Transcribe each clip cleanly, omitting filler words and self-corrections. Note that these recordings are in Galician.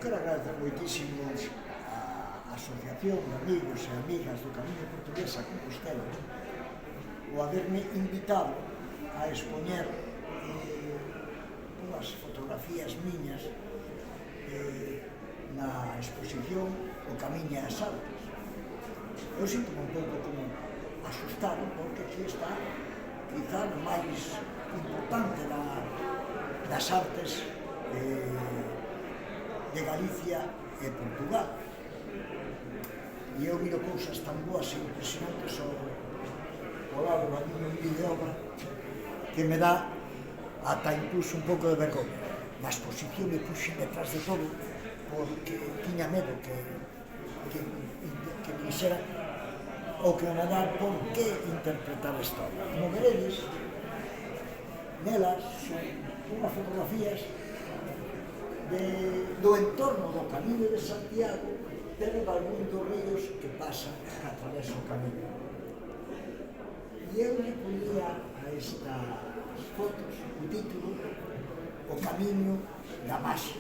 quero agradecer moitísimo a Asociación de Amigos e Amigas do Camiño Portugués a Compostela o haberme invitado a expoñer unhas fotografías miñas na exposición O Camiño e as Artes. Eu sinto un pouco como asustado porque aquí está quizá o máis importante das artes de Galicia e Portugal. E eu miro cousas tan boas e impresionantes ao lado da miña videobra que me dá ata incluso un pouco de vergonha. Na exposición me puxen detrás de todo porque tiña medo que me dixera o que me dá por que interpretar esta obra. Como veredes, nelas son unhas fotografías do entorno do Camiño de Santiago, pero de algún dos ríos que pasan a través do camiño. E eu lle ponía a estas fotos o título O Camiño da Maxia.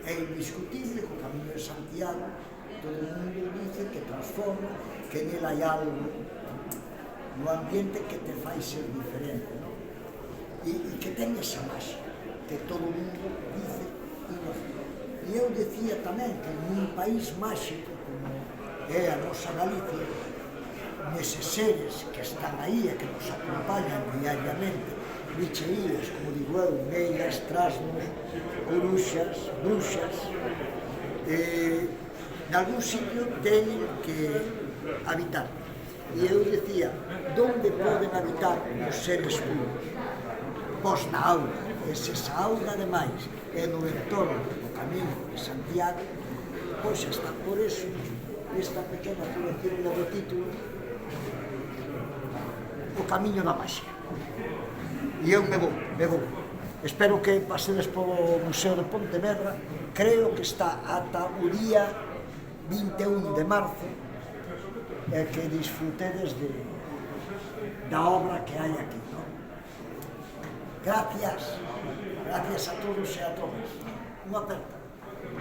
É indiscutible que o Camiño de Santiago todo o mundo dice que transforma, que nel hai algo no ambiente que te fai ser diferente, non? E que ten esa maxia que todo o mundo dice. E eu decía tamén que nun país máxico como é a nosa Galicia, neses seres que están aí e que nos acompañan diariamente, bicherías, como digo eu, negras, trasnos, coruxas, bruxas, en algún sitio teñen que habitar. E eu decía, onde poden habitar os seres puros? Pois na auga, e se esa auga ademais é no entorno do Camiño de Santiago, pois está por eso esta pequena colección do título O Camiño da Maxia. E eu me vou. Espero que pasedes polo Museo de Pontevedra, creo que está ata o día 21 de marzo e que disfrutedes da obra que hai aquí. Gracias a todos e a todas. Unha aperta.